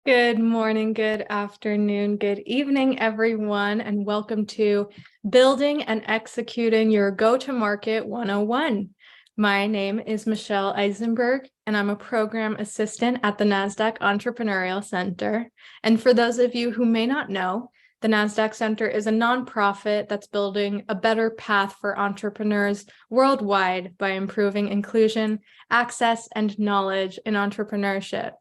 Good morning, good afternoon, good evening, everyone, and welcome to Building and Executing Your Go-to-Market 101. My name is Michelle Eisenberg, and I'm a program assistant at the NASDAQ Entrepreneurial Center. And for those of you who may not know, the NASDAQ Center is a nonprofit that's building a better path for entrepreneurs worldwide by improving inclusion, access, and knowledge in entrepreneurship.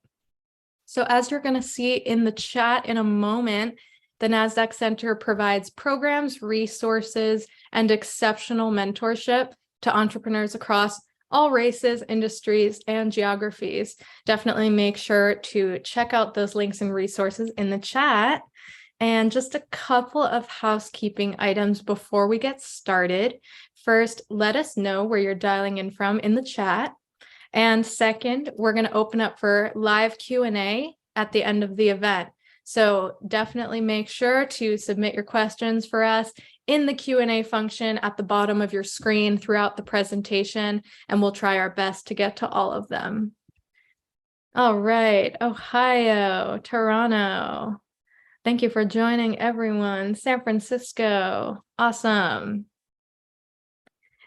So as you're going to see in the chat in a moment, the NASDAQ Center provides programs, resources, and exceptional mentorship to entrepreneurs across all races, industries, and geographies. Definitely make sure to check out those links and resources in the chat. And just a couple of housekeeping items before we get started. First, let us know where you're dialing in from in the chat. And second, we're going to open up for live Q&A at the end of the event. So definitely make sure to submit your questions for us in the Q&A function at the bottom of your screen throughout the presentation, and we'll try our best to get to all of them. All right, Ohio, Toronto. Thank you for joining, everyone. San Francisco, awesome.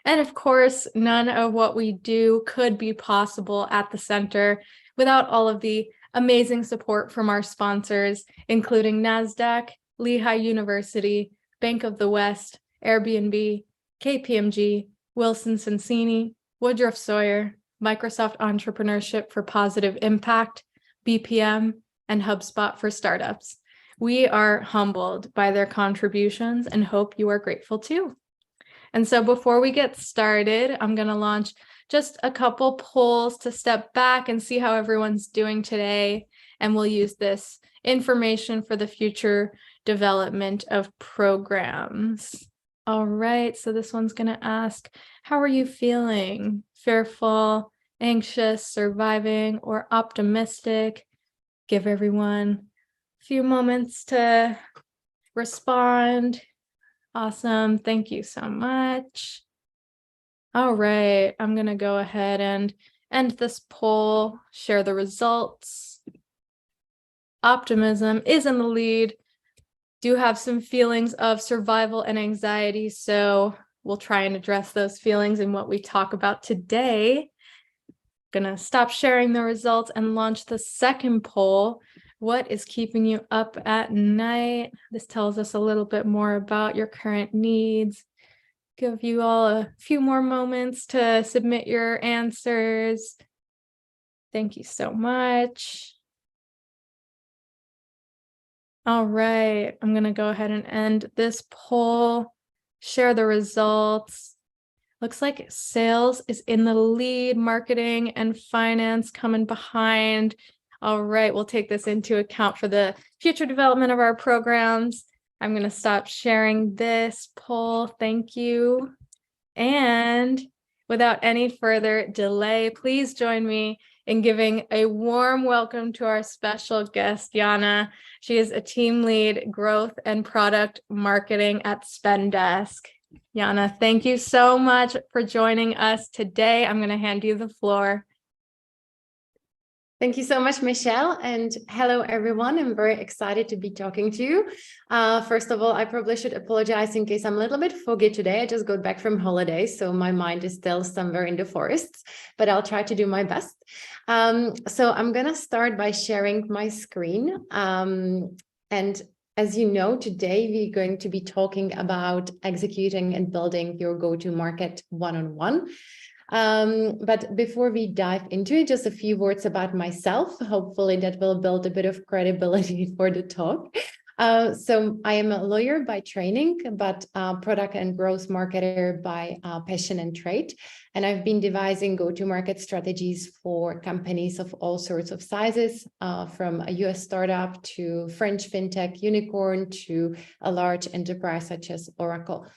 And of course, none of what we do could be possible at the center without all of the amazing support from our sponsors, including NASDAQ, Lehigh University, Bank of the West, Airbnb, KPMG, Wilson Sonsini, Woodruff Sawyer, Microsoft Entrepreneurship for Positive Impact, BPM, and HubSpot for Startups. We are humbled by their contributions and hope you are grateful too. And so before we get started, I'm going to launch just a couple polls to step back and see how everyone's doing today. And we'll use this information for the future development of programs. All right, so this one's going to ask, how are you feeling? Fearful, anxious, surviving, or optimistic? Give everyone a few moments to respond. Awesome. Thank you so much. All right. I'm going to go ahead and end this poll, share the results. Optimism is in the lead. Do have some feelings of survival and anxiety, so we'll try and address those feelings in what we talk about today. Gonna stop sharing the results and launch the second poll. What is keeping you up at night? This tells us a little bit more about your current needs. Give you all a few more moments to submit your answers. Thank you so much. All right, I'm gonna go ahead and end this poll, share the results. Looks like sales is in the lead, marketing and finance coming behind. All right, we'll take this into account for the future development of our programs. I'm going to stop sharing this poll. Thank you. And without any further delay, please join me in giving a warm welcome to our special guest, Jana. She is a team lead growth and product marketing at Spendesk. Jana, thank you so much for joining us today. I'm going to hand you the floor. Thank you so much, Michelle, and hello, everyone. I'm very excited to be talking to you. First of all, I probably should apologize in case I'm a little bit foggy today. I just got back from holidays, so my mind is still somewhere in the forests, but I'll try to do my best. So I'm going to start by sharing my screen. And as you know, today we're going to be talking about executing and building your go-to-market one-on-one. But before we dive into it, just a few words about myself. Hopefully that will build a bit of credibility for the talk. So I am a lawyer by training, but product and growth marketer by passion and trade. And I've been devising go-to-market strategies for companies of all sorts of sizes, from a US startup to French fintech unicorn to a large enterprise such as Oracle.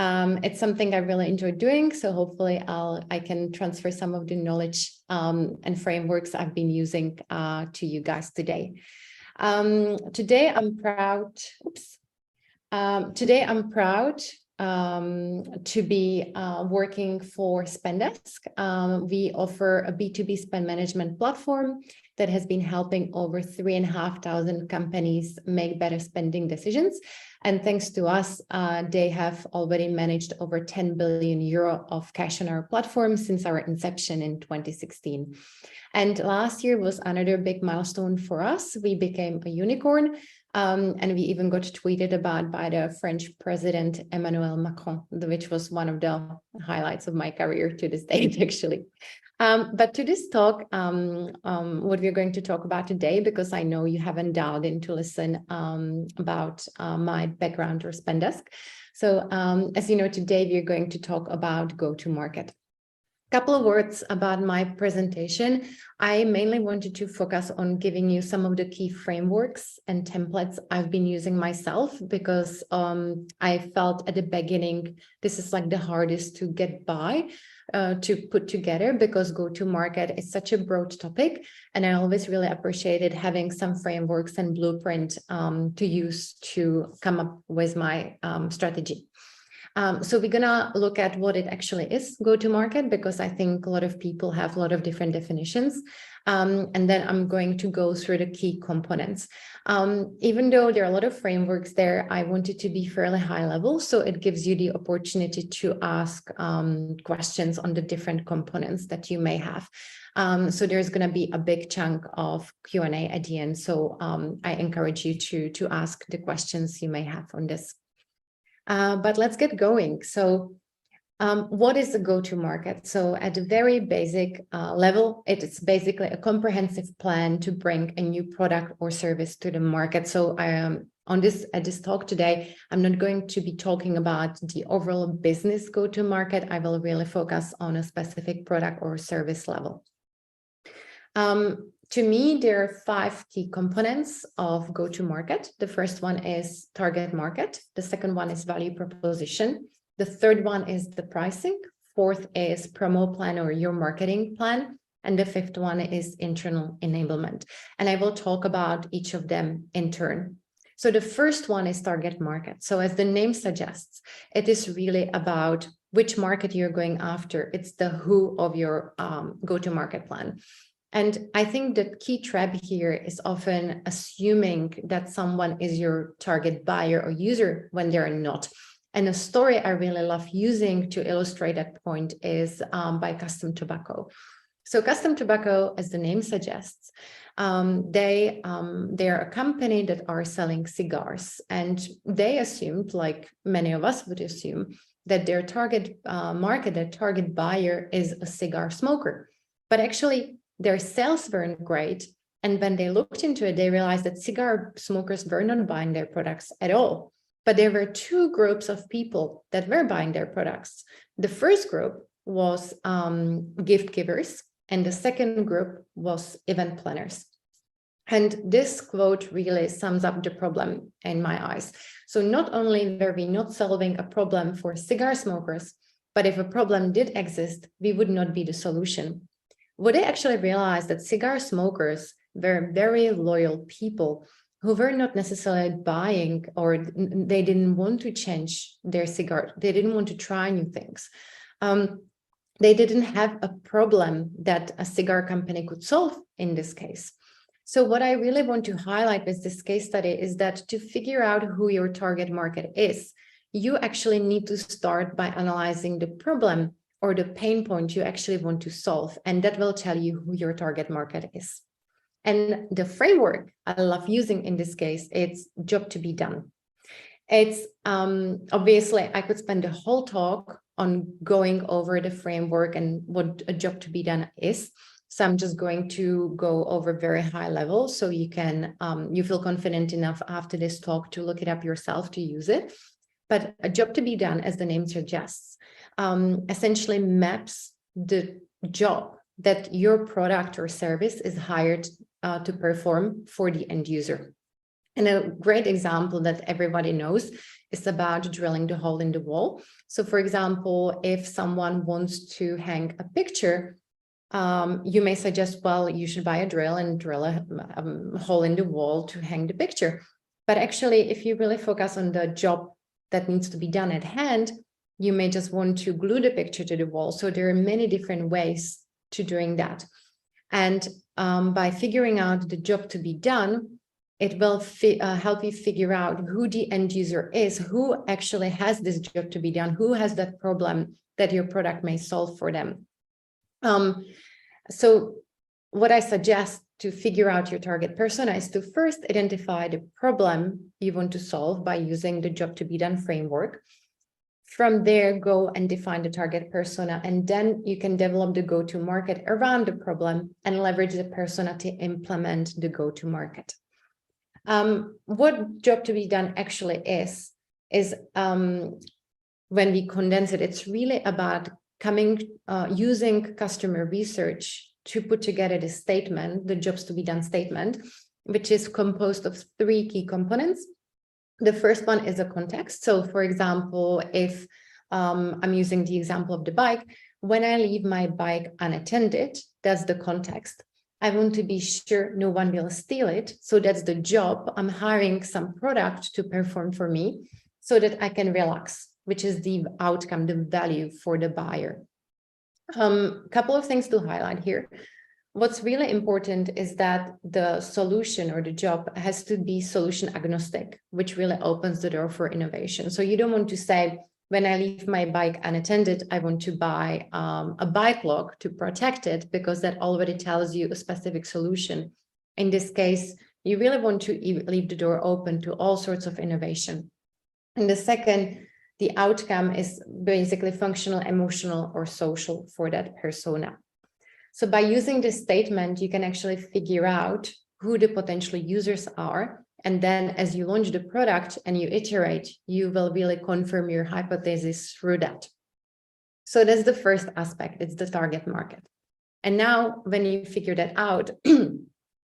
It's something I really enjoy doing, so hopefully I can transfer some of the knowledge and frameworks I've been using to you guys today. Today I'm proud to be working for Spendesk. We offer a B2B spend management platform that has been helping over 3,500 companies make better spending decisions. And thanks to us, they have already managed over 10 billion euro of cash on our platform since our inception in 2016. And last year was another big milestone for us. We became a unicorn, and we even got tweeted about by the French President Emmanuel Macron, which was one of the highlights of my career to this date, actually. But to this talk, what we're going to talk about today, because I know you haven't dialed in to listen about my background or Spendesk. So as you know, today we're going to talk about go-to-market. Couple of words about my presentation. I mainly wanted to focus on giving you some of the key frameworks and templates I've been using myself, because I felt at the beginning this is like the hardest to get by, to put together, because go-to-market is such a broad topic, and I always really appreciated having some frameworks and blueprint to use to come up with my strategy. So we're gonna look at what it actually is, go-to-market, because I think a lot of people have a lot of different definitions. And then I'm going to go through the key components. Even though there are a lot of frameworks there, I want it to be fairly high level, so it gives you the opportunity to ask questions on the different components that you may have. So there's going to be a big chunk of Q&A at the end. So I encourage you to ask the questions you may have on this. But let's get going. So what is the go-to-market? So at a very basic level, it's basically a comprehensive plan to bring a new product or service to the market. So at this talk today, I'm not going to be talking about the overall business go-to-market. I will really focus on a specific product or service level. To me, there are 5 key components of go-to-market. The first one is target market. The second one is value proposition. The third one is the pricing. Fourth is promo plan or your marketing plan. And the fifth one is internal enablement. And I will talk about each of them in turn. So the first one is target market. So as the name suggests, it is really about which market you're going after. It's the who of your go-to-market plan. And I think the key trap here is often assuming that someone is your target buyer or user when they're not. And a story I really love using to illustrate that point is by Custom Tobacco. So Custom Tobacco, as the name suggests, they're a company that are selling cigars. And they assumed, like many of us would assume, that their target market, their target buyer is a cigar smoker. But actually, their sales weren't great. And when they looked into it, they realized that cigar smokers were not buying their products at all. But there were 2 groups of people that were buying their products. The first group was gift givers, and the second group was event planners. And this quote really sums up the problem in my eyes. So not only were we not solving a problem for cigar smokers, but if a problem did exist, we would not be the solution. What they actually realized that cigar smokers were very loyal people who were not necessarily buying, or they didn't want to change their cigar. They didn't want to try new things. They didn't have a problem that a cigar company could solve in this case. So what I really want to highlight with this case study is that to figure out who your target market is, you actually need to start by analyzing the problem or the pain point you actually want to solve. And that will tell you who your target market is. And the framework I love using in this case, it's job to be done. It's obviously, I could spend the whole talk on going over the framework and what a job to be done is. So I'm just going to go over very high level so you can, you feel confident enough after this talk to look it up yourself to use it. But a job to be done, as the name suggests, essentially maps the job that your product or service is hired to perform for the end user. And a great example that everybody knows is about drilling the hole in the wall. So for example, if someone wants to hang a picture, you may suggest, well, you should buy a drill and drill a hole in the wall to hang the picture. But actually, if you really focus on the job that needs to be done at hand, you may just want to glue the picture to the wall. So there are many different ways to doing that. And by figuring out the job to be done, it will help you figure out who the end user is, who actually has this job to be done, who has that problem that your product may solve for them. So what I suggest to figure out your target persona is to first identify the problem you want to solve by using the job to be done framework. From there, go and define the target persona, and then you can develop the go-to-market around the problem and leverage the persona to implement the go-to-market. What job to be done actually is when we condense it, it's really about using customer research to put together the statement, the jobs to be done statement, which is composed of 3 key components. The first one is a context. So for example, if I'm using the example of the bike, when I leave my bike unattended, that's the context. I want to be sure no one will steal it. So that's the job. I'm hiring some product to perform for me so that I can relax, which is the outcome, the value for the buyer. Couple of things to highlight here. What's really important is that the solution or the job has to be solution agnostic, which really opens the door for innovation. So you don't want to say, when I leave my bike unattended, I want to buy a bike lock to protect it, because that already tells you a specific solution. In this case, you really want to leave the door open to all sorts of innovation. And the second, the outcome is basically functional, emotional, or social for that persona. So by using this statement, you can actually figure out who the potential users are. And then as you launch the product and you iterate, you will really confirm your hypothesis through that. So that's the first aspect, it's the target market. And now when you figure that out,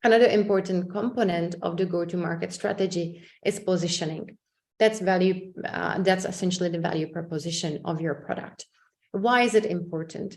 another important component of the go-to-market strategy is positioning. That's value. That's essentially the value proposition of your product. Why is it important?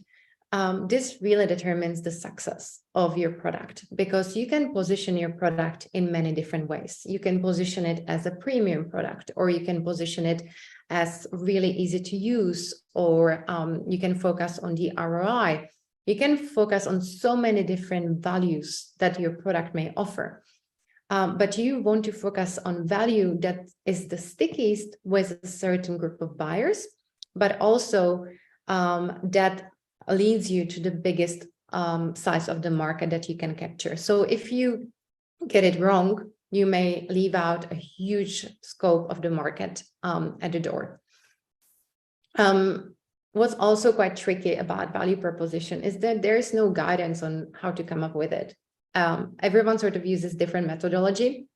This really determines the success of your product, because you can position your product in many different ways. You can position it as a premium product, or you can position it as really easy to use, or you can focus on the ROI. You can focus on so many different values that your product may offer. But you want to focus on value that is the stickiest with a certain group of buyers, but also that leads you to the biggest size of the market that you can capture. So if you get it wrong, you may leave out a huge scope of the market at the door. What's also quite tricky about value proposition is that there is no guidance on how to come up with it. Everyone sort of uses different methodology.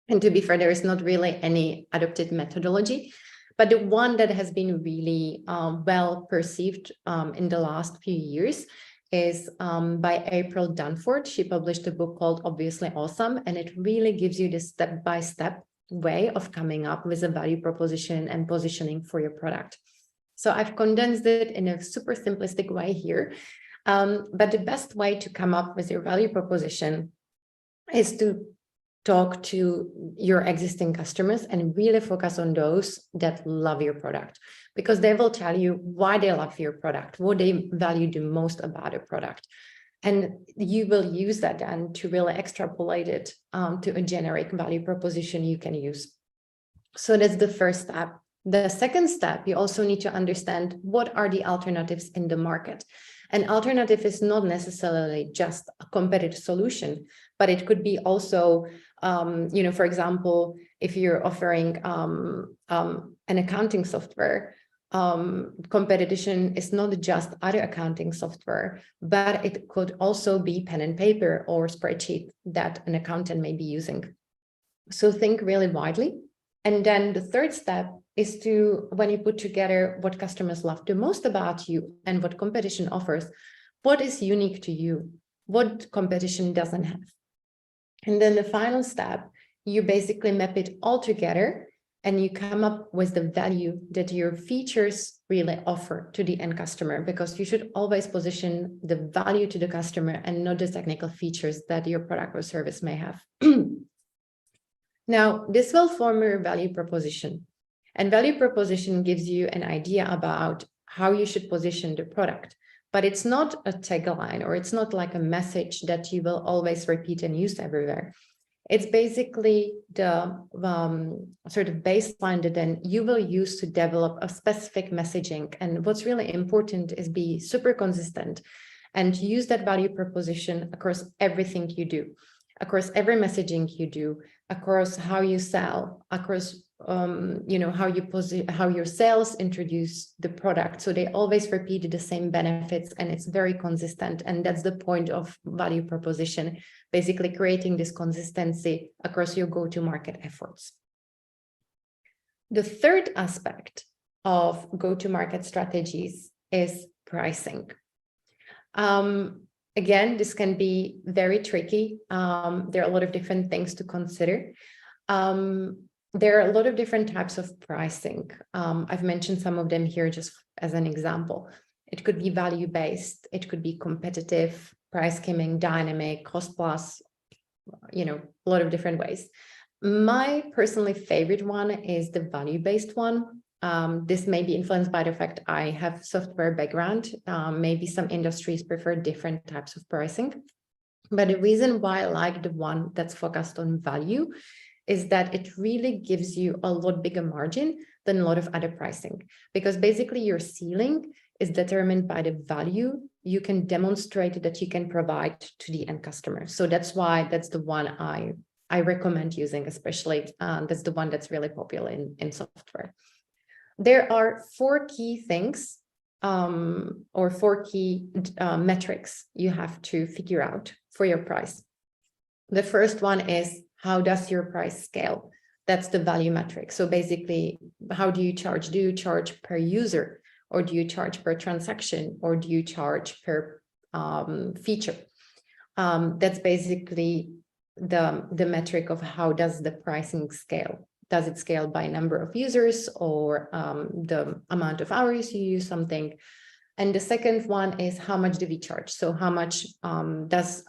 And to be fair, there is not really any adopted methodology. But the one that has been really well perceived in the last few years is by April Dunford. She published a book called Obviously Awesome, and it really gives you this step-by-step way of coming up with a value proposition and positioning for your product. So I've condensed it in a super simplistic way here. But the best way to come up with your value proposition is to talk to your existing customers and really focus on those that love your product, because they will tell you why they love your product, what they value the most about a product. And you will use that then to really extrapolate it to a generic value proposition you can use. So that's the first step. The second step, you also need to understand what are the alternatives in the market. An alternative is not necessarily just a competitive solution, but it could be also, for example, if you're offering an accounting software, competition is not just other accounting software, but it could also be pen and paper or spreadsheet that an accountant may be using. So think really widely. And then the third step is to, when you put together what customers love the most about you and what competition offers, what is unique to you, what competition doesn't have. And then the final step, you basically map it all together and you come up with the value that your features really offer to the end customer, because you should always position the value to the customer and not the technical features that your product or service may have. Now, this will form your value proposition. And value proposition gives you an idea about how you should position the product. but it's not a tagline, or it's not like a message that you will always repeat and use everywhere. It's basically the sort of baseline that then you will use to develop a specific messaging. And what's really important is be super consistent and use that value proposition across everything you do, across every messaging you do, across how you sell, across how your sales introduce the product. So they always repeat the same benefits, and it's very consistent. And that's the point of value proposition, basically creating this consistency across your go-to-market efforts. The third aspect of go-to-market strategies is pricing. Again, this can be very tricky. There are a lot of different things to consider. There are a lot of different types of pricing. I've mentioned some of them here just as an example. It could be value-based, it could be competitive, price skimming, dynamic, cost plus, a lot of different ways. My personally favorite one is the value-based one. This may be influenced by the fact I have software background. Maybe some industries prefer different types of pricing. But the reason why I like the one that's focused on value is that it really gives you a lot bigger margin than a lot of other pricing, because basically your ceiling is determined by the value you can demonstrate that you can provide to the end customer. So that's why that's the one I recommend using, especially that's the one that's really popular in software. There are four key things or four key metrics you have to figure out for your price. The first one is, how does your price scale? That's the value metric. So basically, how do you charge? Do you charge per user, or do you charge per transaction, or do you charge per feature? That's basically the metric of how does the pricing scale. Does it scale by number of users, or the amount of hours you use something? And the second one is, how much do we charge? So how much does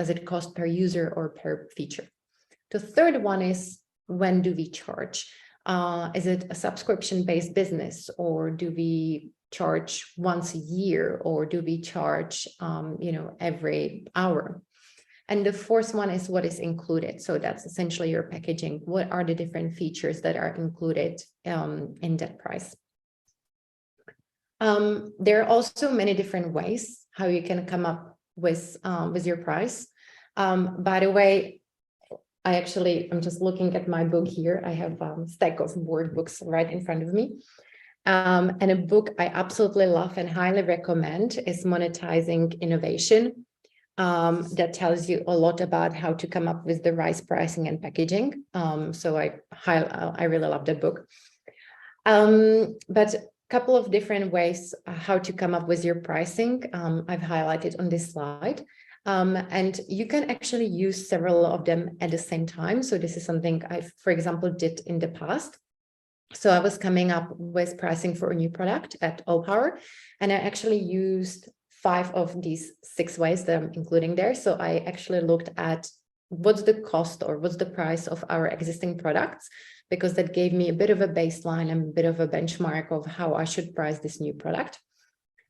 it cost per user or per feature? The third one is, when do we charge? Is it a subscription-based business, or do we charge once a year, or do we charge every hour? And the fourth one is, what is included? So that's essentially your packaging. What are the different features that are included in that price? There are also many different ways how you can come up with your price. By the way, I'm just looking at my book here. I have a stack of board books right in front of me. And a book I absolutely love and highly recommend is Monetizing Innovation. That tells you a lot about how to come up with the right pricing and packaging. So I really love that book. But a couple of different ways how to come up with your pricing I've highlighted on this slide. And you can actually use several of them at the same time. So this is something I, for example, did in the past. So I was coming up with pricing for a new product at Allpower, and I actually used 5 of these 6 ways that I'm including there. So I actually looked at what's the cost or what's the price of our existing products, because that gave me a bit of a baseline and a bit of a benchmark of how I should price this new product.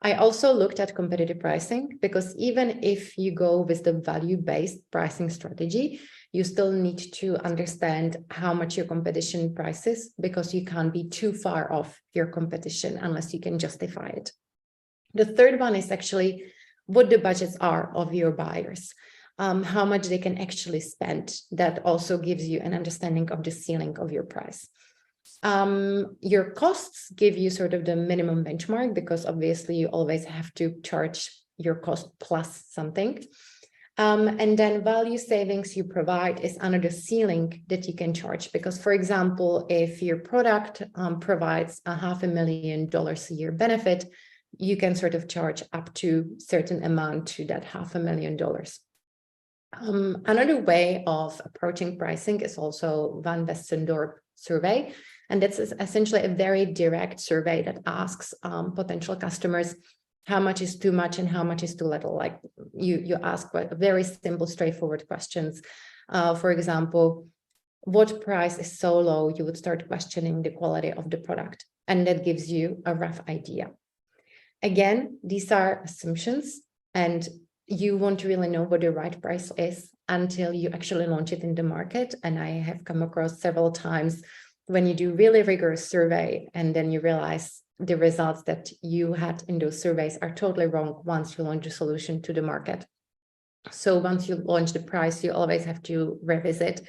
I also looked at competitive pricing, because even if you go with the value-based pricing strategy, you still need to understand how much your competition prices, because you can't be too far off your competition unless you can justify it. The third one is actually what the budgets are of your buyers, how much they can actually spend. That also gives you an understanding of the ceiling of your price. Your costs give you sort of the minimum benchmark, because obviously you always have to charge your cost plus something. And then value savings you provide is another ceiling that you can charge, because, for example, if your product provides $500,000 a year benefit, you can sort of charge up to certain amount to that $500,000. Another way of approaching pricing is also Van Westendorp survey. And that's essentially a very direct survey that asks potential customers how much is too much and how much is too little. Like you ask very simple, straightforward questions. For example, what price is so low you would start questioning the quality of the product? And that gives you a rough idea. Again, these are assumptions, and you won't really know what the right price is until you actually launch it in the market. And I have come across several times when you do really rigorous survey and then you realize the results that you had in those surveys are totally wrong once you launch a solution to the market. So once you launch the price, you always have to revisit.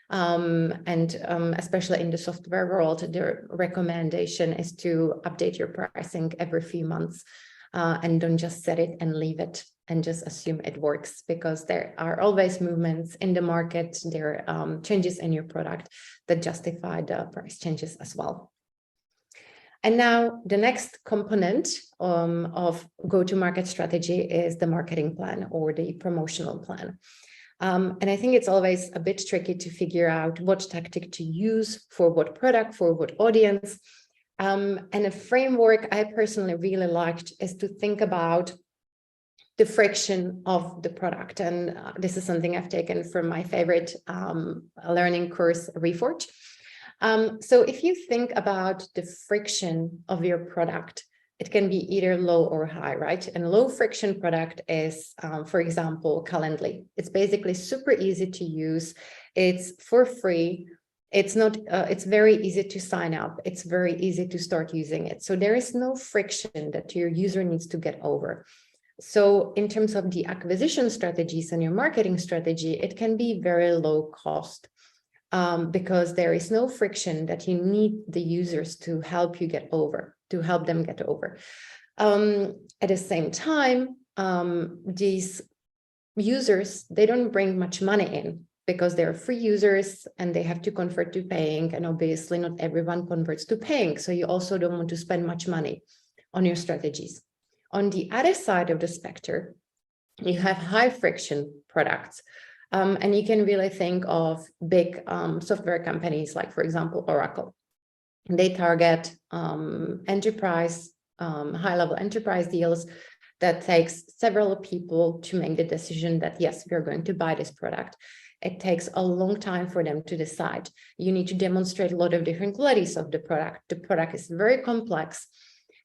Especially in the software world, the recommendation is to update your pricing every few months, and don't just set it and leave it and just assume it works, because there are always movements in the market. There are changes in your product that justify the price changes as well. And now the next component of go-to-market strategy is the marketing plan or the promotional plan. And I think it's always a bit tricky to figure out what tactic to use for what product, for what audience. And a framework I personally really liked is to think about the friction of the product. And this is something I've taken from my favorite learning course, Reforge. So if you think about the friction of your product, it can be either low or high, right? And low friction product is, for example, Calendly. It's basically super easy to use. It's for free. It's not, it's very easy to sign up. It's very easy to start using it. So there is no friction that your user needs to get over. So in terms of the acquisition strategies and your marketing strategy, it can be very low cost. Because there is no friction that you need the users to help you get over, to help them get over. At the same time, these users, they don't bring much money in because they're free users and they have to convert to paying. And obviously not everyone converts to paying. So you also don't want to spend much money on your strategies. On the other side of the spectrum, you have high friction products. And you can really think of big software companies like, for example, Oracle. They target enterprise, high-level enterprise deals that takes several people to make the decision that, yes, we're going to buy this product. It takes a long time for them to decide. You need to demonstrate a lot of different qualities of the product. The product is very complex.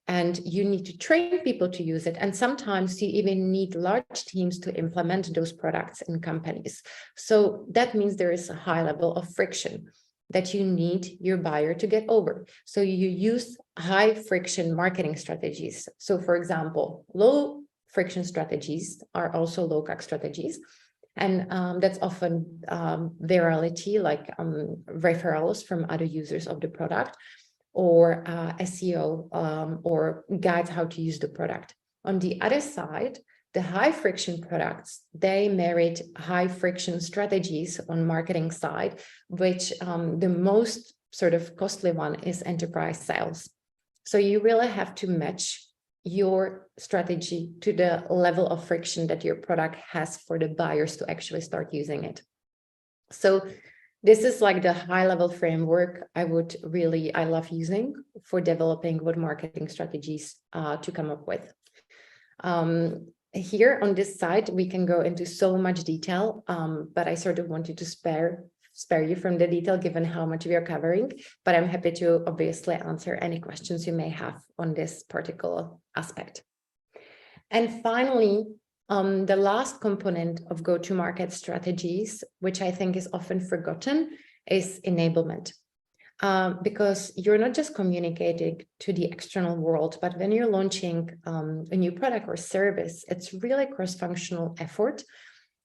And you need to train people to use it. And sometimes you even need large teams to implement those products in companies. So that means there is a high level of friction that you need your buyer to get over. So you use high friction marketing strategies. So for example, low friction strategies are also low CAC strategies. And that's often virality, like referrals from other users of the product, or SEO, or guides how to use the product. On the other side, the high friction products, they merit high friction strategies on marketing side, which the most sort of costly one is enterprise sales. So you really have to match your strategy to the level of friction that your product has for the buyers to actually start using it. So this is like the high level framework I love using for developing what marketing strategies to come up with. Here on this side, we can go into so much detail, but I sort of wanted to spare you from the detail given how much we are covering, but I'm happy to obviously answer any questions you may have on this particular aspect. And finally, the last component of go-to-market strategies, which I think is often forgotten, is enablement. Because you're not just communicating to the external world, but when you're launching a new product or service, it's really cross-functional effort.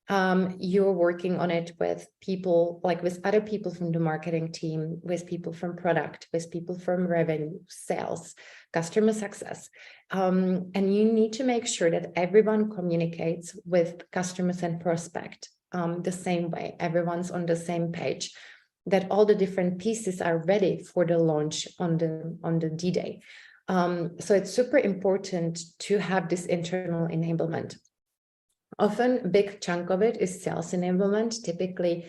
You're working on it with people, like with other people from the marketing team, with people from product, with people from revenue, sales, customer success. And you need to make sure that everyone communicates with customers and prospect the same way. Everyone's on the same page, that all the different pieces are ready for the launch on the D-Day. So it's super important to have this internal enablement. Often a big chunk of it is sales enablement. Typically,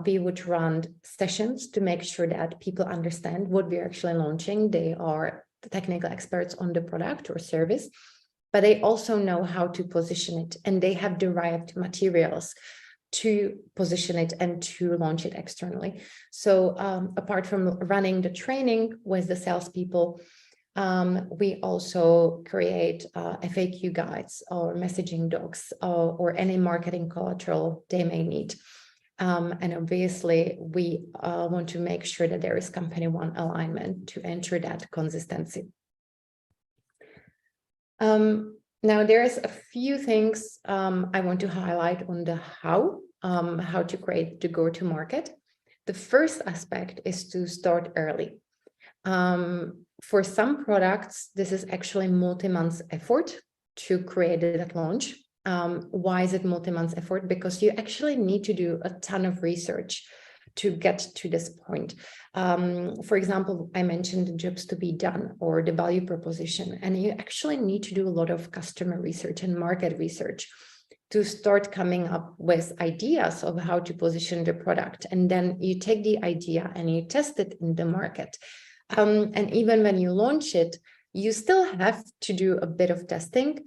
we would run sessions to make sure that people understand what we're actually launching. They are the technical experts on the product or service, but they also know how to position it, and they have derived materials to position it and to launch it externally. So apart from running the training with the salespeople, We also create FAQ guides or messaging docs or any marketing collateral they may need. And obviously, we want to make sure that there is company one alignment to ensure that consistency. Now, there's a few things I want to highlight on the how to create the go-to-market. The first aspect is to start early. For some products, this is actually multi-month effort to create that launch. Why is it multi-month effort? Because you actually need to do a ton of research to get to this point. For example, I mentioned the jobs to be done or the value proposition, and you actually need to do a lot of customer research and market research to start coming up with ideas of how to position the product. And then you take the idea and you test it in the market. And even when you launch it, you still have to do a bit of testing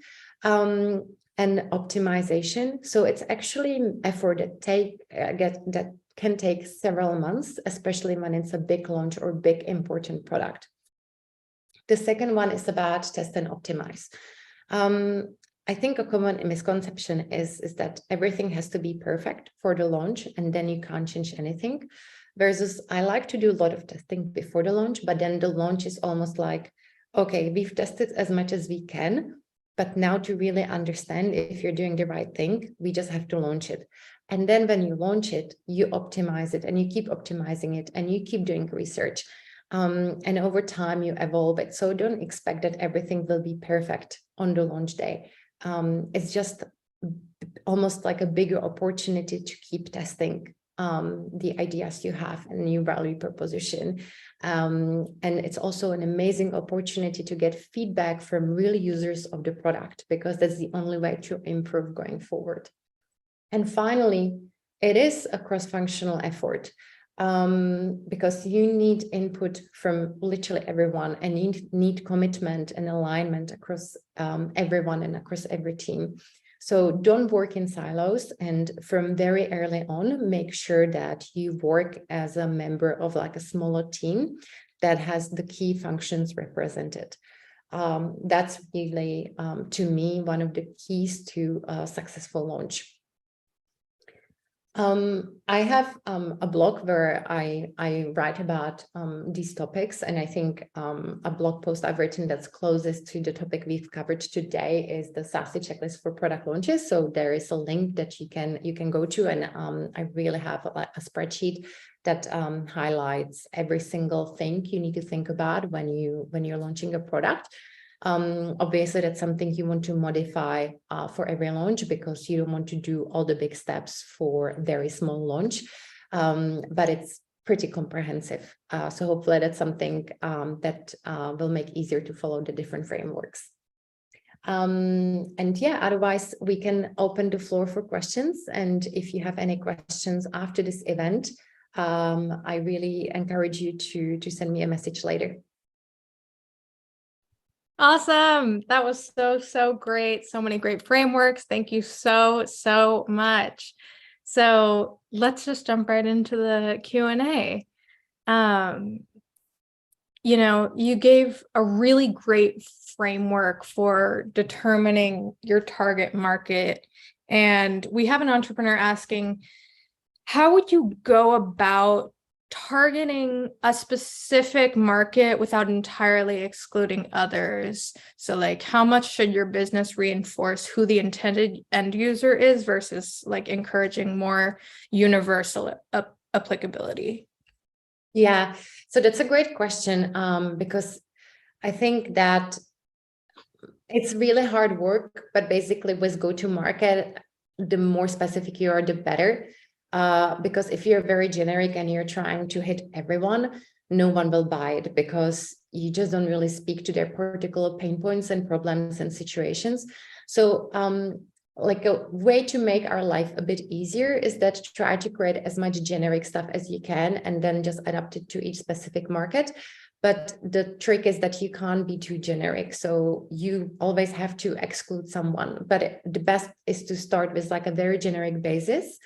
and optimization. So it's actually an effort that can take several months, especially when it's a big launch or big important product. The second one is about test and optimize. I think a common misconception is that everything has to be perfect for the launch and then you can't change anything. Versus I like to do a lot of testing before the launch, but then the launch is almost like, okay, we've tested as much as we can, but now to really understand if you're doing the right thing, we just have to launch it. And then when you launch it, you optimize it and you keep optimizing it and you keep doing research. And over time you evolve it. So don't expect that everything will be perfect on the launch day. It's just almost like a bigger opportunity to keep testing the ideas you have and new value proposition. And it's also an amazing opportunity to get feedback from real users of the product, because that's the only way to improve going forward. And finally, it is a cross-functional effort because you need input from literally everyone, and you need commitment and alignment across everyone and across every team. So don't work in silos, and from very early on, make sure that you work as a member of like a smaller team that has the key functions represented. That's really, to me, one of the keys to a successful launch. I have a blog where I write about these topics, and I think a blog post I've written that's closest to the topic we've covered today is the SASE checklist for product launches. So there is a link that you can go to, and I really have a spreadsheet that highlights every single thing you need to think about when you're launching a product. Obviously, that's something you want to modify for every launch, because you don't want to do all the big steps for a very small launch, but it's pretty comprehensive. So hopefully that's something that will make easier to follow the different frameworks. And yeah, otherwise we can open the floor for questions. And if you have any questions after this event, I really encourage you to send me a message later. Awesome. That was so great. So many great frameworks. Thank you so much. So let's just jump right into the Q&A. You gave a really great framework for determining your target market. And we have an entrepreneur asking, how would you go about targeting a specific market without entirely excluding others? So like, how much should your business reinforce who the intended end user is versus like encouraging more universal applicability? Yeah, so that's a great question, because I think that it's really hard work, but basically with go-to-market, the more specific you are, the better. Because if you're very generic and you're trying to hit everyone, no one will buy it, because you just don't really speak to their particular pain points and problems and situations. So like a way to make our life a bit easier is that try to create as much generic stuff as you can and then just adapt it to each specific market. But the trick is that you can't be too generic. So you always have to exclude someone. But the best is to start with like a very generic basis,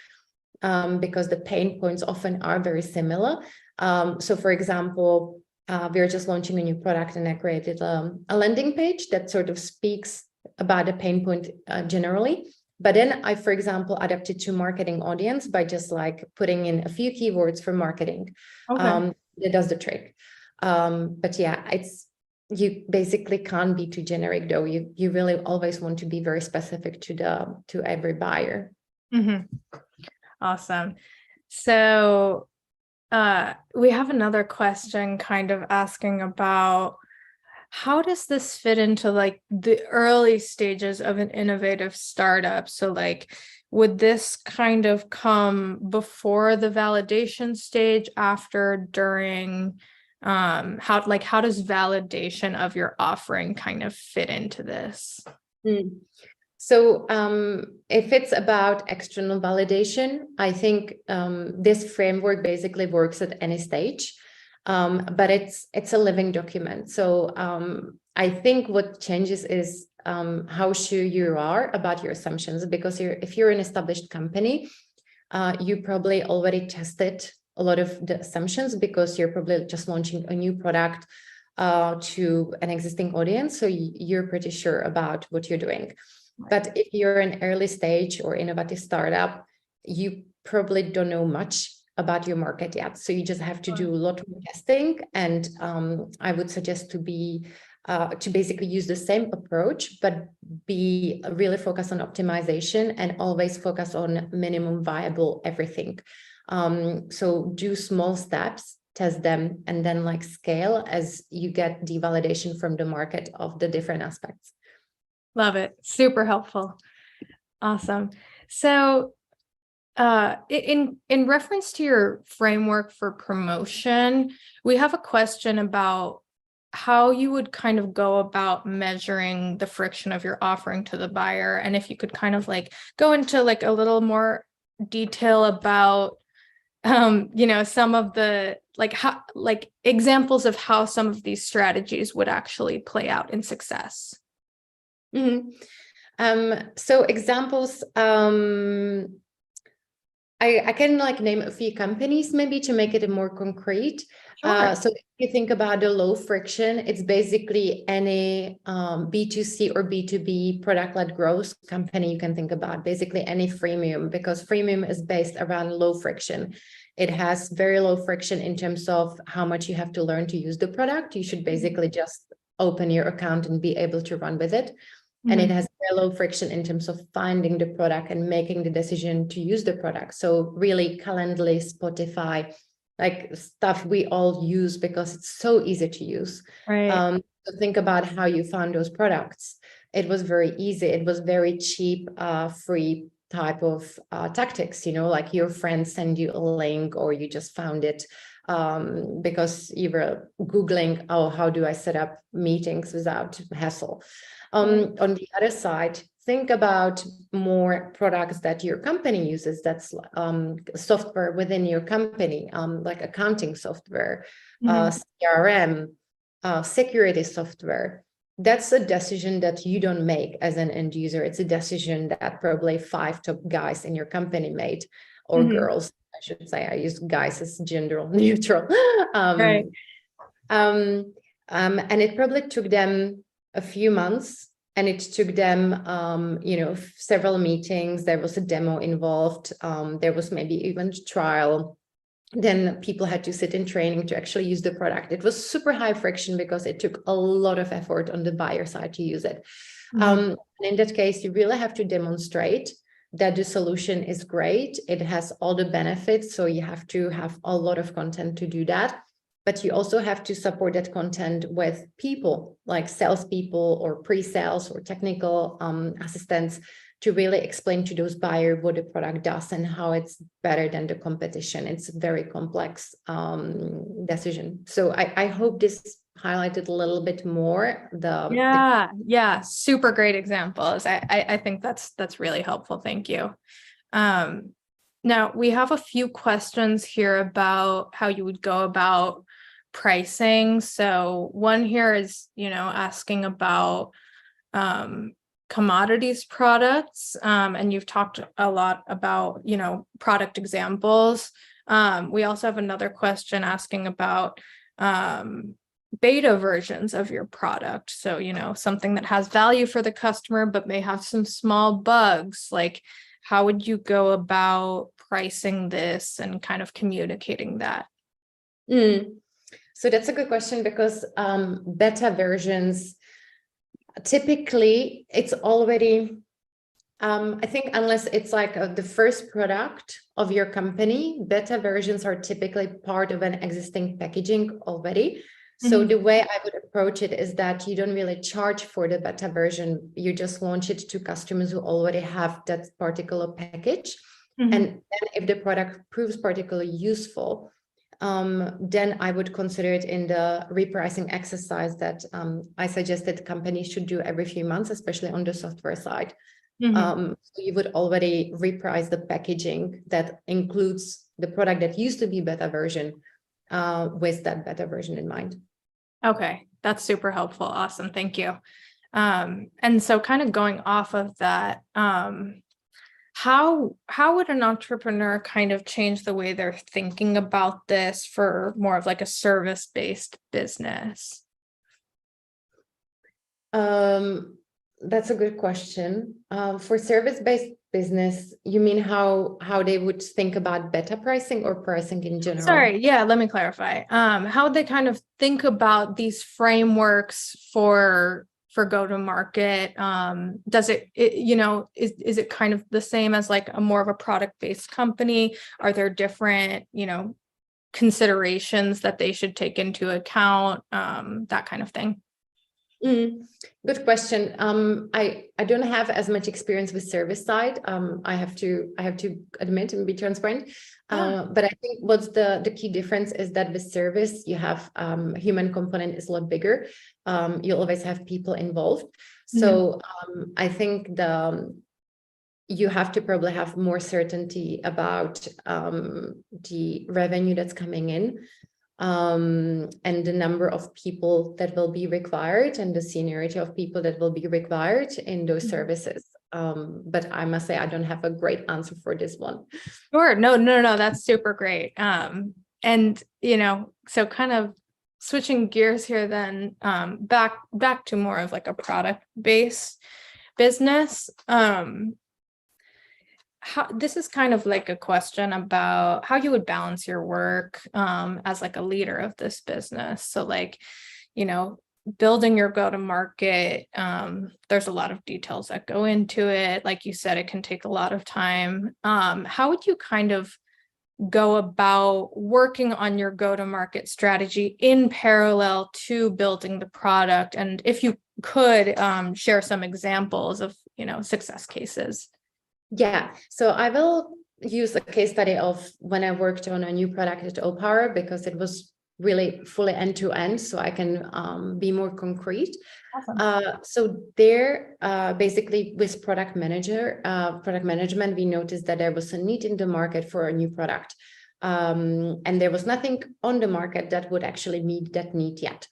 because the pain points often are very similar. So for example, we're just launching a new product, and I created a landing page that sort of speaks about the pain point generally. But then I, for example, adapted to marketing audience by just like putting in a few keywords for marketing. Okay. That does the trick. But yeah, you basically can't be too generic though. You really always want to be very specific to every buyer. Mm-hmm. Awesome. So we have another question kind of asking about how does this fit into like the early stages of an innovative startup? So like, would this kind of come before the validation stage, after, during? How does validation of your offering kind of fit into this? So if it's about external validation, I think this framework basically works at any stage, but it's a living document. So I think what changes is how sure you are about your assumptions, because if you're an established company, you probably already tested a lot of the assumptions because you're probably just launching a new product to an existing audience. So you're pretty sure about what you're doing. But if you're an early stage or innovative startup, you probably don't know much about your market yet. So you just have to do a lot more testing. And I would suggest to basically use the same approach, but be really focused on optimization and always focus on minimum viable everything. So do small steps, test them, and then like scale as you get the validation from the market of the different aspects. Love it. Super helpful. Awesome. So in reference to your framework for promotion, we have a question about how you would kind of go about measuring the friction of your offering to the buyer. And if you could kind of like go into like a little more detail about some of the examples of how some of these strategies would actually play out in success. So examples, I can like name a few companies maybe to make it more concrete. Sure. So if you think about the low friction, it's basically any B2C or B2B product-led growth company you can think about, basically any freemium, because freemium is based around low friction. It has very low friction in terms of how much you have to learn to use the product. You should basically just open your account and be able to run with it. And it has very low friction in terms of finding the product and making the decision to use the product. So really Calendly, Spotify, like stuff we all use because it's so easy to use. Right. So think about how you found those products. It was very easy. It was very cheap, free type of tactics, like your friends send you a link or you just found it because you were Googling, oh, how do I set up meetings without hassle? On the other side, think about more products that your company uses. That's software within your company, like accounting software, CRM, security software. That's a decision that you don't make as an end user. It's a decision that probably 5 top guys in your company made, or girls, I should say. I use guys as gender neutral. Right. And it probably took them a few months, and it took them, several meetings. There was a demo involved. There was maybe even trial. Then people had to sit in training to actually use the product. It was super high friction because it took a lot of effort on the buyer side to use it. And in that case, you really have to demonstrate that the solution is great. It has all the benefits. So you have to have a lot of content to do that. But you also have to support that content with people like salespeople or pre-sales or technical assistants to really explain to those buyers what the product does and how it's better than the competition. It's a very complex decision. So I hope this highlighted a little bit more Yeah, super great examples. I think that's really helpful. Thank you. Now we have a few questions here about how you would go about pricing. So one here is, asking about commodities products, and you've talked a lot about, product examples. We also have another question asking about beta versions of your product. So, something that has value for the customer, but may have some small bugs. Like, how would you go about pricing this and kind of communicating that? So that's a good question, because beta versions, typically it's already, I think unless it's like the first product of your company, beta versions are typically part of an existing packaging already. So the way I would approach it is that you don't really charge for the beta version. You just launch it to customers who already have that particular package. And then if the product proves particularly useful, then I would consider it in the repricing exercise that I suggested companies should do every few months, especially on the software side. So you would already reprice the packaging that includes the product that used to be beta version with that beta version in mind. Okay, that's super helpful. Awesome. Thank you. And so kind of going off of that, how would an entrepreneur kind of change the way they're thinking about this for more of like a service-based business? That's a good question. For service-based business, you mean how they would think about beta pricing or pricing in general? Sorry, yeah, let me clarify. How would they kind of think about these frameworks for go-to-market? Does it is it kind of the same as like a more of a product-based company? Are there different, considerations that they should take into account? That kind of thing. Good question. I don't have as much experience with service side. I have to admit and be transparent. But I think what's the key difference is that with service, you have human component is a lot bigger. You always have people involved. So I think you have to probably have more certainty about the revenue that's coming in. And the number of people that will be required and the seniority of people that will be required in those services. But I must say, I don't have a great answer for this one. Sure. No, that's super great. And, so kind of switching gears here then, back to more of like a product-based business. This is kind of like a question about how you would balance your work as like a leader of this business. So like, building your go-to-market, there's a lot of details that go into it. Like you said, it can take a lot of time. How would you kind of go about working on your go-to-market strategy in parallel to building the product? And if you could share some examples of, success cases. Yeah, so I will use a case study of when I worked on a new product at Opower, because it was really fully end-to-end, so I can be more concrete. Awesome. So there, basically with product management, we noticed that there was a need in the market for a new product. And there was nothing on the market that would actually meet that need yet.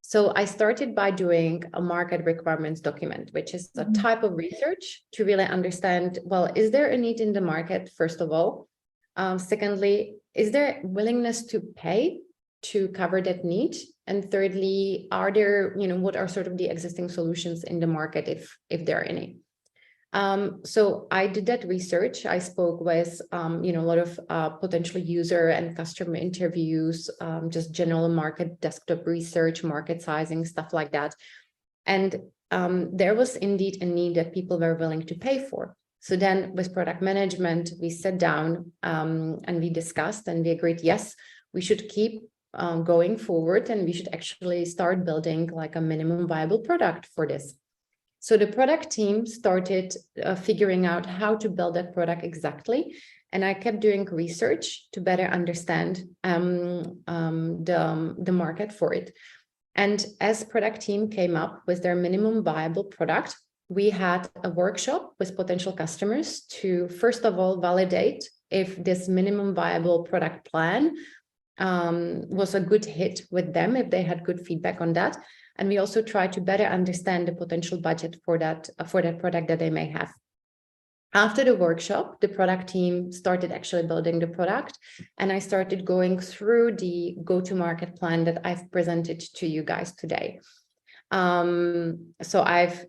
So I started by doing a market requirements document, which is a type of research to really understand, well, is there a need in the market, first of all? Secondly, is there willingness to pay to cover that need? And thirdly, are there, what are sort of the existing solutions in the market if there are any? So I did that research. I spoke with, a lot of potential user and customer interviews, just general market desktop research, market sizing, stuff like that. And there was indeed a need that people were willing to pay for. So then with product management, we sat down and we discussed and we agreed, yes, we should keep going forward and we should actually start building like a minimum viable product for this. So the product team started figuring out how to build that product exactly. And I kept doing research to better understand the market for it. And as product team came up with their minimum viable product, we had a workshop with potential customers to, first of all, validate if this minimum viable product plan was a good hit with them, if they had good feedback on that. And we also try to better understand the potential budget for that product that they may have. After the workshop, the product team started actually building the product, and I started going through the go-to-market plan that I've presented to you guys today. So I've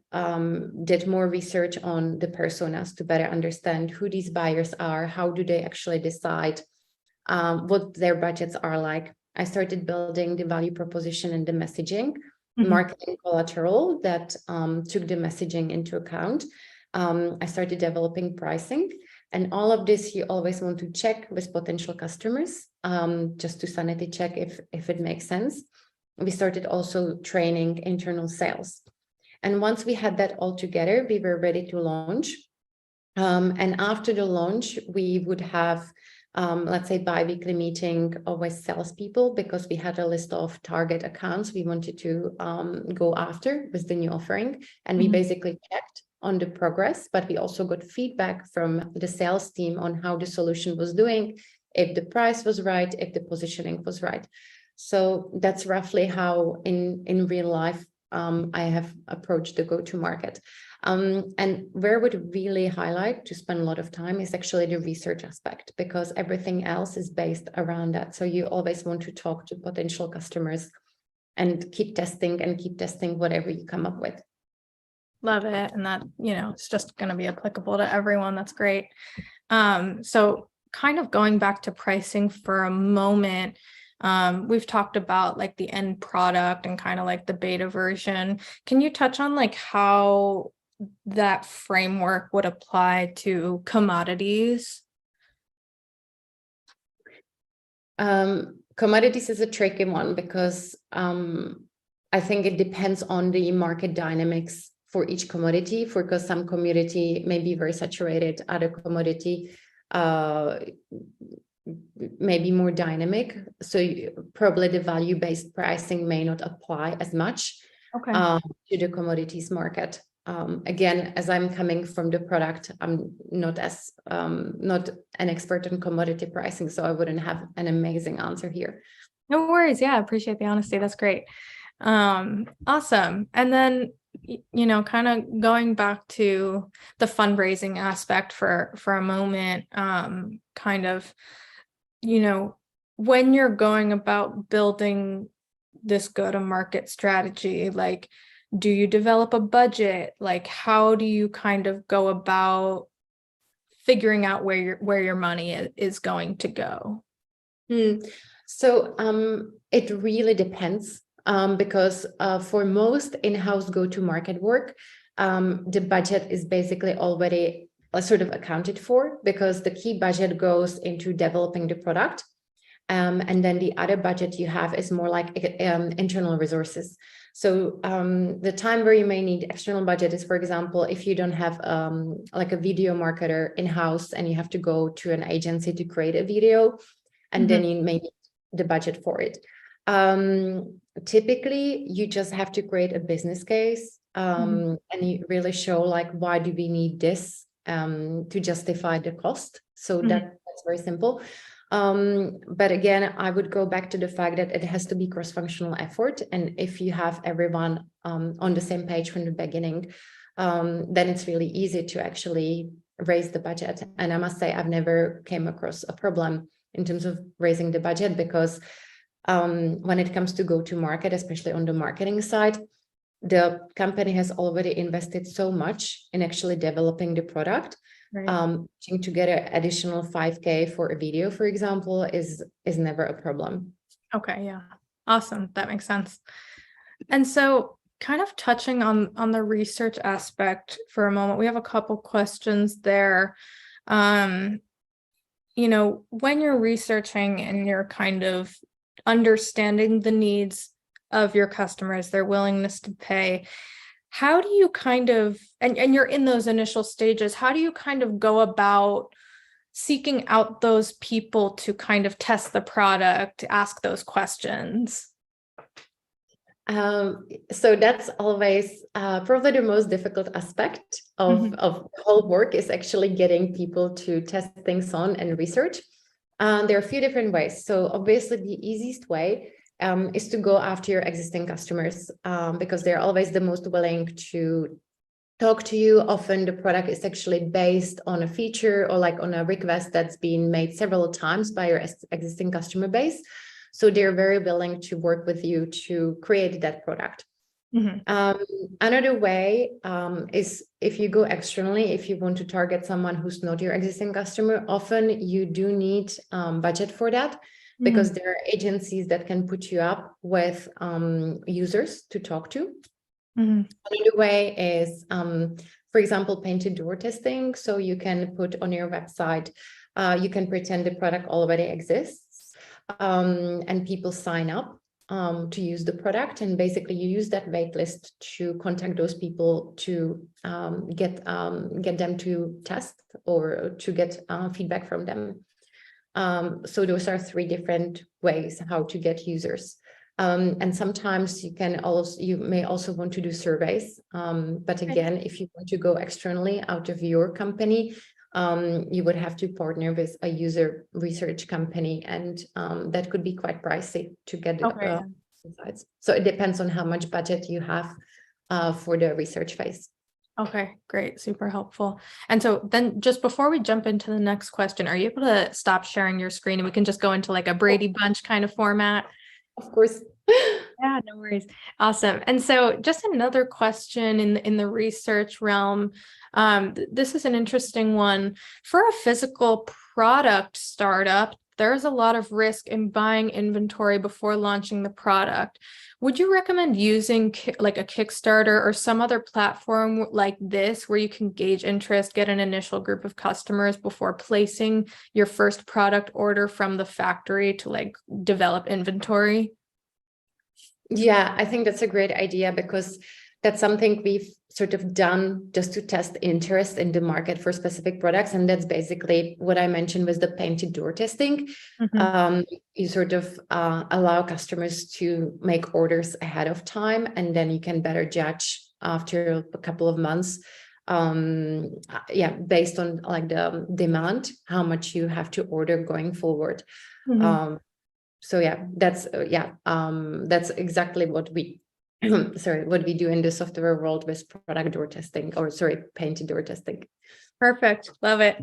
did more research on the personas to better understand who these buyers are, how do they actually decide, what their budgets are like. I started building the value proposition and the messaging, marketing collateral that took the messaging into account. I started developing pricing, and all of this you always want to check with potential customers, just to sanity check if it makes sense. We started also training internal sales. And once we had that all together, we were ready to launch. And after the launch, we would have, let's say, bi-weekly meeting with salespeople, because we had a list of target accounts we wanted to go after with the new offering. And we basically checked on the progress, but we also got feedback from the sales team on how the solution was doing, if the price was right, if the positioning was right. So that's roughly how in real life I have approached the go-to-market. And where I would really highlight to spend a lot of time is actually the research aspect, because everything else is based around that. So you always want to talk to potential customers and keep testing whatever you come up with. Love it. And that, it's just going to be applicable to everyone. That's great. So kind of going back to pricing for a moment, we've talked about like the end product and kind of like the beta version. Can you touch on like how that framework would apply to commodities? Commodities is a tricky one, because I think it depends on the market dynamics for each commodity, because some commodity may be very saturated, other commodity may be more dynamic. So probably the value-based pricing may not apply as much to the commodities market. Again, as I'm coming from the product, I'm not an expert in commodity pricing, so I wouldn't have an amazing answer here. No worries. Yeah, I appreciate the honesty. That's great. Awesome. And then, kind of going back to the fundraising aspect for a moment, kind of, when you're going about building this go-to-market strategy, like, do you develop a budget? Like, how do you kind of go about figuring out where your money is going to go? So it really depends, because for most in-house go-to-market work, the budget is basically already sort of accounted for, because the key budget goes into developing the product. And then the other budget you have is more like internal resources. So the time where you may need external budget is, for example, if you don't have like a video marketer in-house and you have to go to an agency to create a video, and then you may need the budget for it. Typically, you just have to create a business case and you really show like, why do we need this to justify the cost? So that's very simple. But again, I would go back to the fact that it has to be cross-functional effort. And if you have everyone on the same page from the beginning, then it's really easy to actually raise the budget. And I must say, I've never came across a problem in terms of raising the budget, because when it comes to go-to-market, especially on the marketing side, the company has already invested so much in actually developing the product. Right. To get an additional 5K for a video, for example, is never a problem. Okay, yeah. Awesome. That makes sense. And so kind of touching on the research aspect for a moment, we have a couple questions there. When you're researching and you're kind of understanding the needs of your customers, their willingness to pay, how do you kind of, and you're in those initial stages, how do you kind of go about seeking out those people to kind of test the product, ask those questions? So that's always probably the most difficult aspect of the whole work, is actually getting people to test things on and research. There are a few different ways. So obviously the easiest way is to go after your existing customers, because they're always the most willing to talk to you. Often the product is actually based on a feature or like on a request that's been made several times by your existing customer base. So they're very willing to work with you to create that product. Another way is if you go externally, if you want to target someone who's not your existing customer, often you do need budget for that, because there are agencies that can put you up with users to talk to. Another way is, for example, painted door testing. So you can put on your website, you can pretend the product already exists, and people sign up to use the product, and basically you use that wait list to contact those people to get them to test or to get feedback from them. So those are 3 different ways how to get users. And sometimes you may also want to do surveys. But again, if you want to go externally out of your company, you would have to partner with a user research company, and that could be quite pricey to get insights. So it depends on how much budget you have for the research phase. Okay, great. Super helpful. And so then just before we jump into the next question, are you able to stop sharing your screen and we can just go into like a Brady Bunch kind of format? Of course. Yeah, no worries. Awesome. And so just another question in the research realm. This is an interesting one. For a physical product startup, there's a lot of risk in buying inventory before launching the product. Would you recommend using like a Kickstarter or some other platform like this where you can gauge interest, get an initial group of customers before placing your first product order from the factory to like develop inventory? Yeah, I think that's a great idea, because that's something we've sort of done just to test interest in the market for specific products. And that's basically what I mentioned with the painted door testing. You sort of allow customers to make orders ahead of time, and then you can better judge after a couple of months, based on like the demand, how much you have to order going forward. So yeah, that's exactly what we what we do in the software world with product door testing, or painted door testing. Perfect. Love it.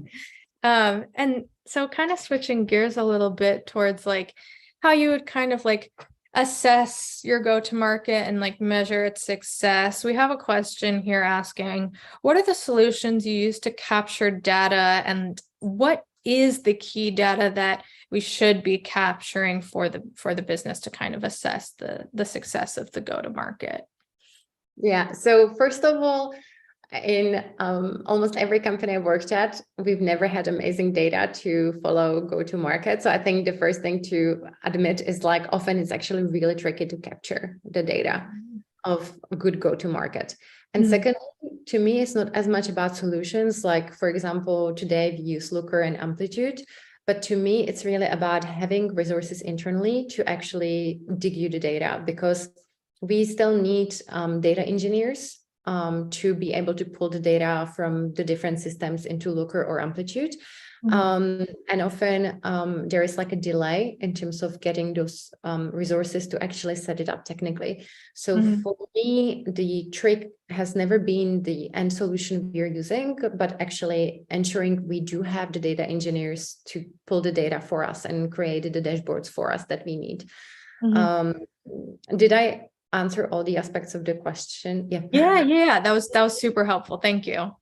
And so kind of switching gears a little bit towards like how you would kind of like assess your go-to-market and like measure its success. We have a question here asking, what are the solutions you use to capture data, and what is the key data that we should be capturing for the business to kind of assess the success of the go-to-market? Yeah. So first of all, in almost every company I worked at, we've never had amazing data to follow go-to-market. So I think the first thing to admit is like often it's actually really tricky to capture the data of a good go-to-market. And second, to me, it's not as much about solutions. Like, for example, today we use Looker and Amplitude, but to me, it's really about having resources internally to actually dig you the data, because we still need data engineers to be able to pull the data from the different systems into Looker or Amplitude. And often there is like a delay in terms of getting those resources to actually set it up technically. So for me, the trick has never been the end solution we're using, but actually ensuring we do have the data engineers to pull the data for us and create the dashboards for us that we need. Did I answer all the aspects of the question? Yeah. That was super helpful. Thank you.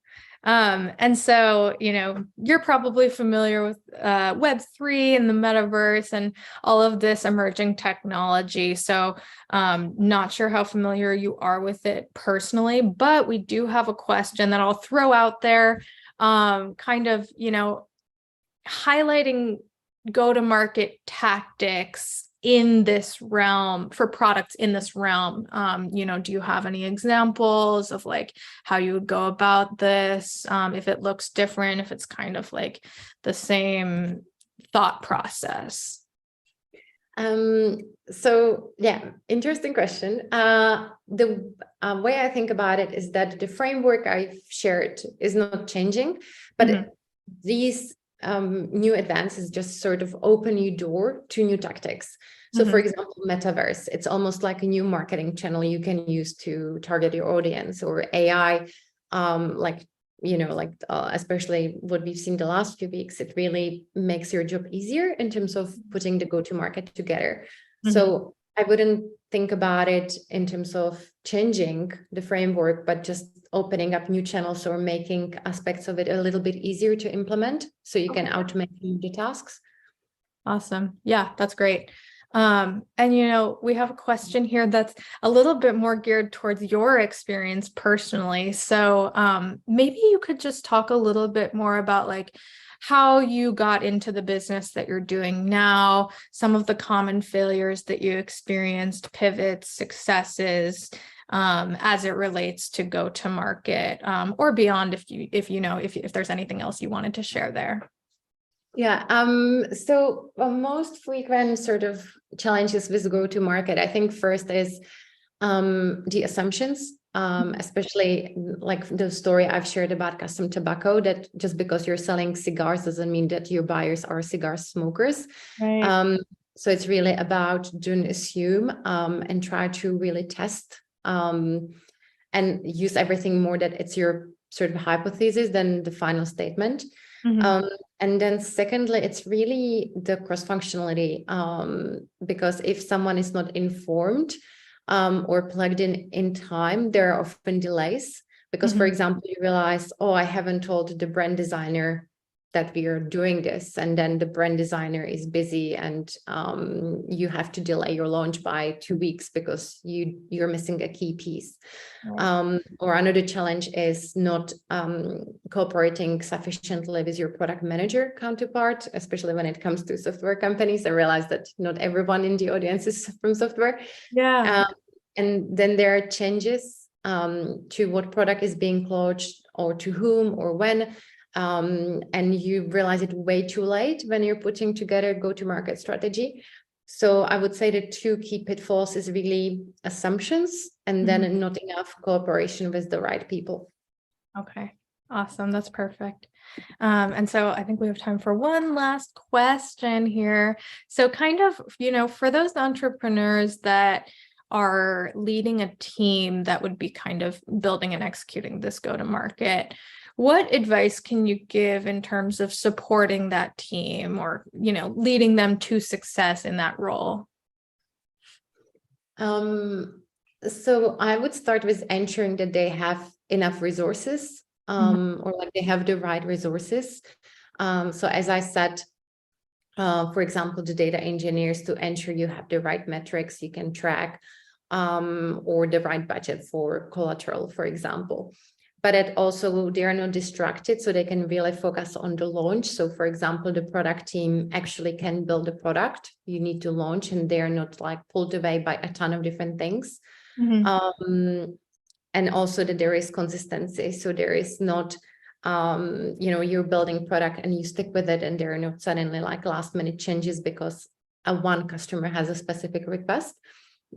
And so, you're probably familiar with Web3 and the metaverse and all of this emerging technology. So not sure how familiar you are with it personally, but we do have a question that I'll throw out there, kind of, highlighting go-to-market tactics in this realm for products in this realm. Do you have any examples of like how you would go about this? If it looks different, if it's kind of like the same thought process? So yeah, interesting question. The way I think about it is that the framework I've shared is not changing, but these new advances just sort of open you door to new tactics. So for example, metaverse, it's almost like a new marketing channel you can use to target your audience, or AI like, especially what we've seen the last few weeks, it really makes your job easier in terms of putting the go-to-market together. So I wouldn't think about it in terms of changing the framework, but just opening up new channels or making aspects of it a little bit easier to implement so you can automate the tasks. Awesome. Yeah, that's great. And we have a question here that's a little bit more geared towards your experience personally. So maybe you could just talk a little bit more about like how you got into the business that you're doing now, some of the common failures that you experienced, pivots, successes, as it relates to go to market, or beyond if there's anything else you wanted to share there. Yeah. So most frequent sort of challenges with go-to-market, I think first is the assumptions, especially like the story I've shared about custom tobacco, that just because you're selling cigars doesn't mean that your buyers are cigar smokers. Right. So it's really about don't assume and try to really test and use everything more that it's your sort of hypothesis than the final statement. And then secondly, it's really the cross-functionality, because if someone is not informed or plugged in time, there are often delays. Because, for example, you realize, oh, I haven't told the brand designer that we are doing this, and then the brand designer is busy, and you have to delay your launch by 2 weeks because you're missing a key piece. Or another challenge is not cooperating sufficiently with your product manager counterpart, especially when it comes to software companies. I realize that not everyone in the audience is from software. Yeah. And then there are changes to what product is being launched or to whom or when. And you realize it way too late when you're putting together go-to-market strategy. So I would say the two key pitfalls is really assumptions and then not enough cooperation with the right people. Okay, awesome. That's perfect. And so I think we have time for one last question here. So kind of, for those entrepreneurs that are leading a team that would be kind of building and executing this go-to-market, what advice can you give in terms of supporting that team or, leading them to success in that role? So I would start with ensuring that they have enough resources, or like they have the right resources. So as I said, for example, the data engineers to ensure you have the right metrics you can track, or the right budget for collateral, for example. But it also, they are not distracted, so they can really focus on the launch. So for example, the product team actually can build a product you need to launch, and they're not like pulled away by a ton of different things. And also that there is consistency. So there is not, you're building product and you stick with it, and there are not suddenly like last minute changes because one customer has a specific request.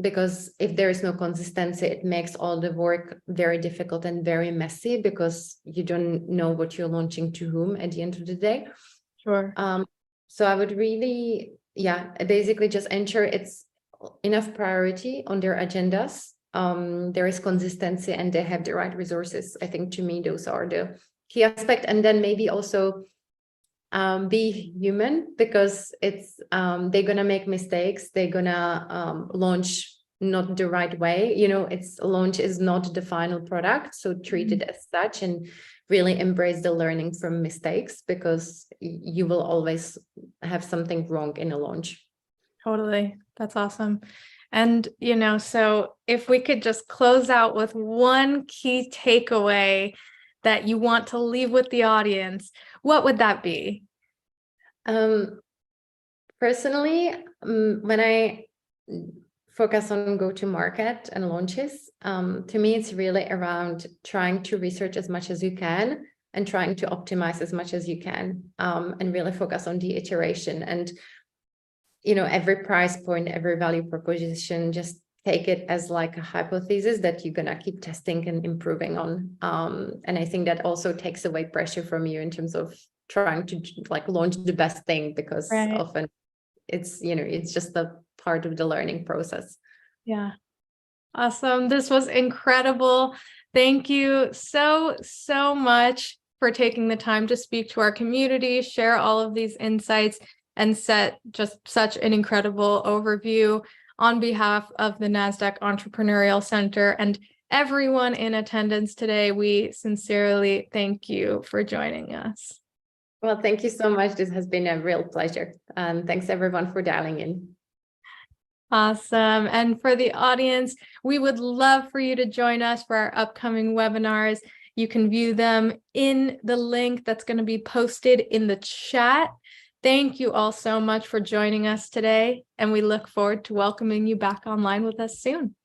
Because if there is no consistency, it makes all the work very difficult and very messy because you don't know what you're launching to whom at the end of the day. Sure. So I would really, basically just ensure it's enough priority on their agendas. There is consistency and they have the right resources. I think to me, those are the key aspect. And then maybe also be human, because it's they're gonna make mistakes, they're gonna launch not the right way, it's launch is not the final product, so treat it as such and really embrace the learning from mistakes, because you will always have something wrong in a launch. Totally. That's awesome. And so if we could just close out with one key takeaway that you want to leave with the audience, what would that be? Personally, when I focus on go-to-market and launches, to me, it's really around trying to research as much as you can and trying to optimize as much as you can, and really focus on the iteration. And, every price point, every value proposition, just take it as like a hypothesis that you're going to keep testing and improving on. And I think that also takes away pressure from you in terms of trying to like launch the best thing, because often it's, it's just a part of the learning process. Yeah. Awesome. This was incredible. Thank you so much for taking the time to speak to our community, share all of these insights, and set just such an incredible overview on behalf of the NASDAQ Entrepreneurial Center and everyone in attendance today. We sincerely thank you for joining us. Well, thank you so much. This has been a real pleasure. Thanks everyone for dialing in. Awesome. And for the audience, we would love for you to join us for our upcoming webinars. You can view them in the link that's going to be posted in the chat. Thank you all so much for joining us today, and we look forward to welcoming you back online with us soon.